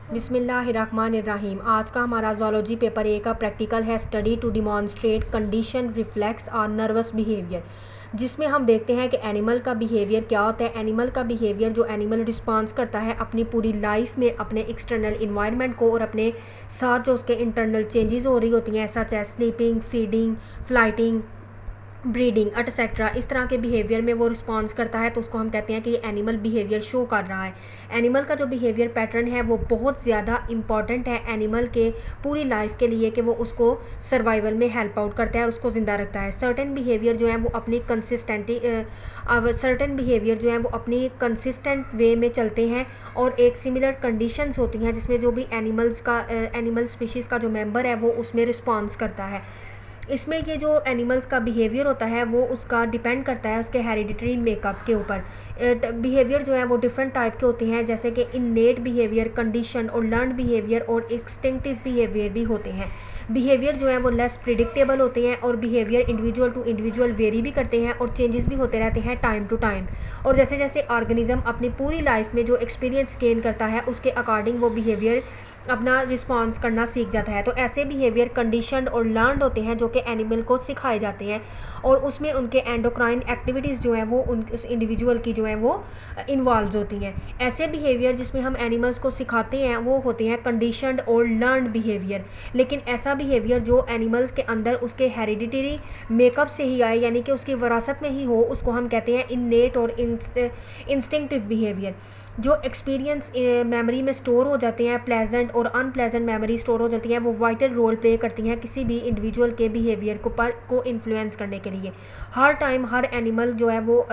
बिस्मिल्लाहिर्रहमानिर्रहीम। आज का हमारा ज़ूलॉजी पेपर ए का प्रैक्टिकल है study to demonstrate condition reflex और नर्वस बिहेवियर, जिसमें हम देखते हैं कि एनिमल का बिहेवियर क्या होता है। एनिमल का बिहेवियर जो एनिमल रिस्पॉन्स करता है अपनी पूरी लाइफ में अपने एक्सटर्नल इन्वायरमेंट को और अपने साथ जो उसके इंटरनल चेंजेस हो रही होती हैं, such as sleeping, feeding, fighting, breeding etcetera, इस तरह के बिहेवियर में वो रिस्पॉन्स करता है, तो उसको हम कहते हैं कि ये एनिमल बिहेवियर शो कर रहा है। एनिमल का जो बिहेवियर पैटर्न है वो बहुत ज़्यादा इंपॉर्टेंट है एनिमल के पूरी लाइफ के लिए, कि वो उसको सर्वाइवल में हेल्प आउट करता है और उसको ज़िंदा रखता है। सर्टेन बिहेवियर जो है वो अपनी कंसिस्टेंट वे में चलते हैं और एक सिमिलर कंडीशंस होती हैं जिसमें जो भी एनिमल स्पीशीज़ का जो मेंबर है वो उसमें रिस्पॉन्स करता है। इसमें ये जो एनिमल्स का बिहेवियर होता है वो उसका डिपेंड करता है उसके हेरिडिटरी मेकअप के ऊपर। बिहेवियर जो है वो डिफरेंट टाइप के होते हैं, जैसे कि इननेट बिहेवियर, कंडीशन और लर्नड बिहेवियर और इंस्टिंक्टिव बिहेवियर भी होते हैं। बिहेवियर जो है वो लेस प्रिडिक्टेबल होते हैं और behaviour individual to individual vary भी करते हैं और चेंजेस भी होते रहते हैं टाइम टू टाइम। और जैसे जैसे ऑर्गेनिज्म अपनी पूरी लाइफ में जो एक्सपीरियंस गेन करता है उसके अकॉर्डिंग वो बिहेवियर अपना रिस्पॉन्स करना सीख जाता है। तो ऐसे बिहेवियर कंडीशनड और लर्नड होते हैं जो कि एनिमल को सिखाए जाते हैं और उसमें उनके एंडोक्राइन एक्टिविटीज़ जो है वो उस इंडिविजुअल की जो है वो इन्वॉल्व होती हैं। ऐसे बिहेवियर जिसमें हम एनिमल्स को सिखाते हैं वो होते हैं कंडीशनड और लर्नड बिहेवियर। लेकिन ऐसा बिहेवियर जो एनिमल्स के अंदर उसके हेरिडिटरी मेकअप से ही आए, यानी कि उसकी विरासत में ही हो, उसको हम कहते हैं इननेट और इंस्टिंक्टिव बिहेवियर। जो एक्सपीरियंस मेमोरी में स्टोर हो जाते हैं, प्लेजेंट और अनप्लेजेंट मेमोरी स्टोर हो जाती हैं, वो वाइटल रोल प्ले करती हैं किसी भी इंडिविजुअल के बिहेवियर को इन्फ्लुएंस करने के लिए। हर टाइम हर एनिमल जो है वो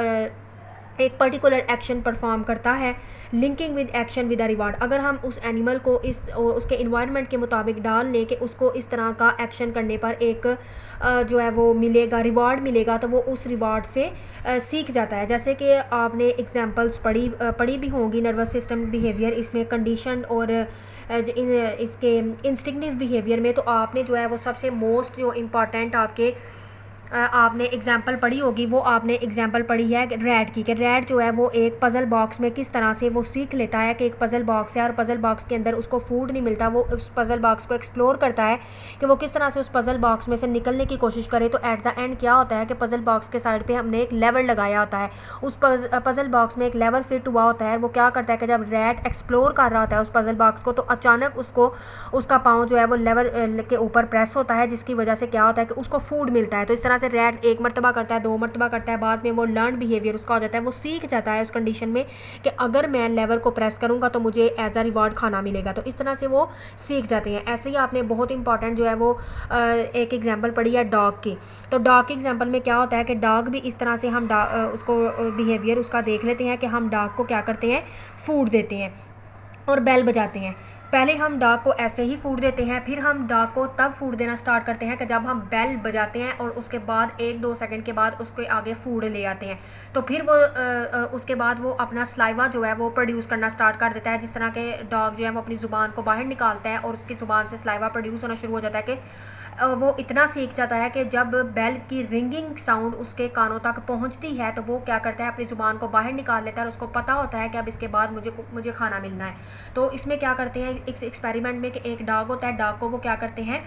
एक पर्टिकुलर एक्शन परफॉर्म करता है, linking with action with a reward. अगर हम उस एनिमल को उसके इन्वायरमेंट के मुताबिक डाल लें कि उसको इस तरह का एक्शन करने पर एक जो है वो मिलेगा, रिवार्ड मिलेगा, तो वो उस रिवार्ड से सीख जाता है। जैसे कि आपने एग्जांपल्स पढ़ी भी होंगी नर्वस सिस्टम बिहेवियर, इसमें कंडीशन और इसके इंस्टिंक्टिव बिहेवियर में, तो आपने जो है वो सबसे मोस्ट जो इम्पॉर्टेंट आपने एग्जांपल पढ़ी होगी, वो आपने एग्जांपल पढ़ी है रैट की, कि रैट जो है वो एक पज़ल बॉक्स में किस तरह से वो सीख लेता है कि एक पज़ल बॉक्स है और पज़ल बॉक्स के अंदर उसको फूड नहीं मिलता। वो उस पज़ल बॉक्स को एक्सप्लोर करता है कि वो किस तरह से उस पज़ल बॉक्स में से निकलने की कोशिश करे। तो एट द एंड क्या होता है कि पज़ल बॉक्स के साइड पर हमने एक लेवर लगाया होता है, उस पज़ल बॉक्स में एक लेवर फिट हुआ होता है। वो क्या करता है कि जब रैट एक्सप्लोर कर रहा होता है उस पज़ल बॉक्स को, तो अचानक उसको उसका पाँव जो है वो लेवर के ऊपर प्रेस होता है, जिसकी वजह से क्या होता है कि उसको फूड मिलता है। तो इस तरह से रैट एक मरतबा करता है, दो मरतबा करता है, बाद में वो लर्न बिहेवियर उसका हो जाता है। वो सीख जाता है उस कंडीशन में कि अगर मैं लेवर को प्रेस करूंगा तो मुझे एज अ रिवार्ड खाना मिलेगा। तो इस तरह से वो सीख जाते हैं। ऐसे ही आपने बहुत इंपॉर्टेंट जो है वो एक एग्जांपल पढ़ी है डॉग की। तो डॉग के एग्जांपल में क्या होता है कि डॉग भी इस तरह से हम उसको बिहेवियर उसका देख लेते हैं कि हम डॉग को क्या करते हैं, फूड देते हैं और बेल बजाते हैं। पहले हम डॉग को ऐसे ही फूड देते हैं, फिर हम डॉग को तब फूड देना स्टार्ट करते हैं कि जब हम बेल बजाते हैं और उसके बाद 1-2 सेकंड के बाद उसके आगे फूड ले आते हैं। तो फिर वो उसके बाद वो अपना स्लाइवा जो है वो प्रोड्यूस करना स्टार्ट कर देता है। जिस तरह के डॉग जो है वो अपनी ज़ुबान को बाहर निकालता है और उसकी ज़ुबान से स्लाइवा प्रोड्यूस होना शुरू हो जाता है कि वो इतना सीख जाता है कि जब बेल की रिंगिंग साउंड उसके कानों तक पहुंचती है तो वो क्या करता है, अपनी ज़ुबान को बाहर निकाल लेता है और उसको पता होता है कि अब इसके बाद मुझे खाना मिलना है। तो इसमें क्या करते हैं इस एक्सपेरिमेंट में कि एक डॉग होता है, डॉग को वो क्या करते हैं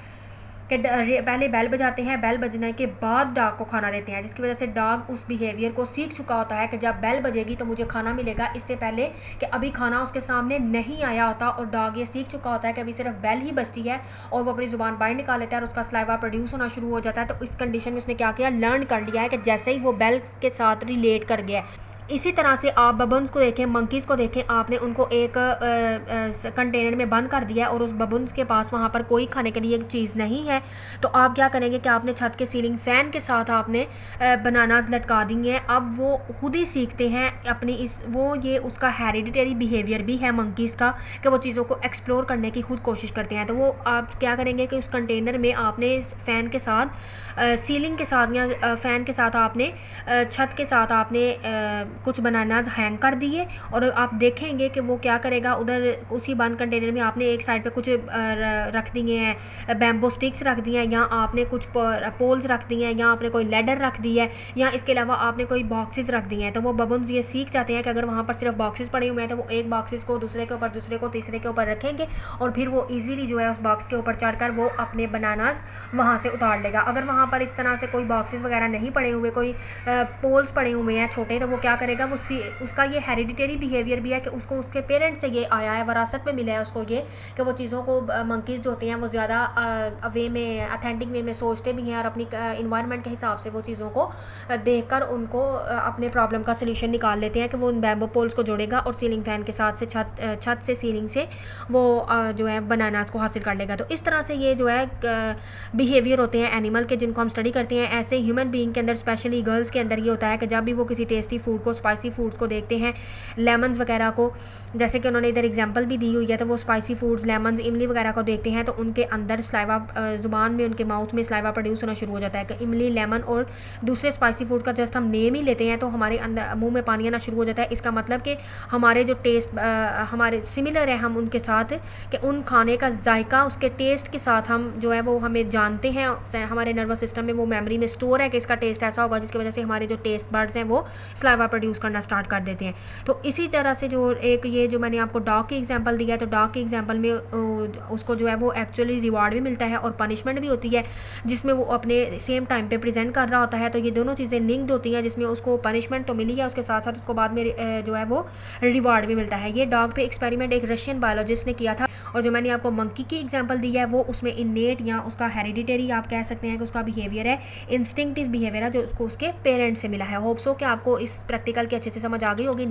कि पहले बेल बजाते हैं, बेल बजने के बाद डॉग को खाना देते हैं, जिसकी वजह से डॉग उस बिहेवियर को सीख चुका होता है कि जब बेल बजेगी तो मुझे खाना मिलेगा, इससे पहले कि अभी खाना उसके सामने नहीं आया होता। और डॉग ये सीख चुका होता है कि अभी सिर्फ बेल ही बजती है और वो अपनी ज़ुबान बाहर निकाल लेता है और उसका स्लाइवा प्रोड्यूस होना शुरू हो जाता है। तो इस कंडीशन में उसने क्या किया, लर्न कर लिया है कि जैसे ही वो बेल के साथ रिलेट कर गया। इसी तरह से आप बबन्स को देखें, मंकीज़ को देखें, आपने उनको एक कंटेनर में बंद कर दिया है और उस बबन्स के पास वहाँ पर कोई खाने के लिए एक चीज़ नहीं है। तो आप क्या करेंगे कि आपने छत के सीलिंग फ़ैन के साथ आपने बनानाज लटका दिए हैं। अब वो खुद ही सीखते हैं अपनी ये उसका हेरिडिटरी बिहेवियर भी है मंकीज़ का कि वो चीज़ों को एक्सप्लोर करने की खुद कोशिश करते हैं। तो वो आप क्या करेंगे कि उस कंटेनर में आपने फ़ैन के साथ सीलिंग के साथ या फ़ैन के साथ आपने छत के साथ आपने कुछ बनानाज हैंग कर दिए और आप देखेंगे कि वो क्या करेगा, उधर उसी बंद कंटेनर में आपने एक साइड पे कुछ रख दिए हैं, बैम्बो स्टिक्स रख दिए हैं, या आपने कुछ पोल्स रख दिए हैं, या आपने कोई लेडर रख दी है, या इसके अलावा आपने कोई बॉक्सेस रख दिए हैं। तो वो बबून्स ये सीख जाते हैं कि अगर वहाँ पर सिर्फ बॉक्सेस पड़े हुए हैं तो वो एक बॉक्सेस को दूसरे के ऊपर, दूसरे को तीसरे के ऊपर रखेंगे और फिर वो ईजिली जो है उस बॉक्स के ऊपर चढ़कर वो अपने बनानास वहाँ से उतार लेगा। अगर वहाँ पर इस तरह से कोई बॉक्सेस वगैरह नहीं पड़े हुए, कोई पोल्स पड़े हुए हैं छोटे, तो वो क्या करेगा, वो उसका ये हेरिडिटरी बिहेवियर भी है कि उसको उसके पेरेंट्स से ये आया है, विरासत में मिला है उसको ये, कि वो चीज़ों को मंकीज़ जो होते हैं वो ज़्यादा वे में, अथेंटिक वे में सोचते भी हैं और अपनी इन्वायरमेंट के हिसाब से वो चीज़ों को देखकर उनको अपने प्रॉब्लम का सलूशन निकाल लेते हैं कि वो उन बैम्बो पोल्स को जोड़ेगा और सीलिंग फ़ैन के साथ से छत से सीलिंग से वो जो है बनानास को हासिल कर लेगा। तो इस तरह से ये जो है बिहेवियर होते हैं एनिमल के, जिनको हम स्टडी करते हैं। ऐसे ह्यूमन बीइंग के अंदर, स्पेशली गर्ल्स के अंदर ये होता है कि जब भी वो किसी टेस्टी फूड को, स्पाइसी फूड्स को देखते हैं, लेमन्स वगैरह को, जैसे कि उन्होंने इधर एग्जांपल भी दी हुई है, तो वो स्पाइसी फूड्स, लेमन्स, इमली वगैरह को देखते हैं तो उनके अंदर स्लाइवा, ज़ुबान में, उनके माउथ में स्लाइवा प्रोड्यूस होना शुरू हो जाता है कि इमली, लेमन और दूसरे स्पाइसी फूड का जस्ट हम नेम ही लेते हैं तो हमारे अंदर मुंह में पानी आना शुरू हो जाता है। इसका मतलब कि हमारे जो टेस्ट हमारे सिमिलर है हम उनके साथ, कि उन खाने का जायका, उसके टेस्ट के साथ हम जो है वो हमें जानते हैं, हमारे नर्वस सिस्टम में वो मेमोरी में स्टोर है कि इसका टेस्ट ऐसा होगा, जिसकी वजह से हमारे जो टेस्ट बर्ड्स हैं वो स्लाइवा प्रोड्यूस करना स्टार्ट कर देते हैं। तो इसी तरह से जो एक ये जो मैंने आपको डॉग की एग्जांपल दिया है, तो डॉग की एग्जांपल में उसको जो है वो एक्चुअली रिवार्ड भी मिलता है और पनिशमेंट भी होती है, जिसमें वो अपने सेम टाइम पे प्रेजेंट कर रहा होता है। तो ये दोनों चीज़ें लिंक्ड होती हैं, जिसमें उसको पनिशमेंट तो मिली है, उसके साथ साथ उसको बाद में जो है वो रिवार्ड भी मिलता है। ये डॉग पे एक्सपेरिमेंट एक रशियन बायोलॉजिस्ट ने किया था, और जो मैंने आपको मंकी की एग्जांपल दी है वो उसमें इनेट या उसका हेरिडिटरी आप कह सकते हैं कि उसका बिहेवियर है, इंस्टिंक्टिव बिहेवियर है, जो उसको उसके पेरेंट्स से मिला है। होप सो कि आपको इस प्रैक्टिकल की अच्छे से समझ आ गई होगी।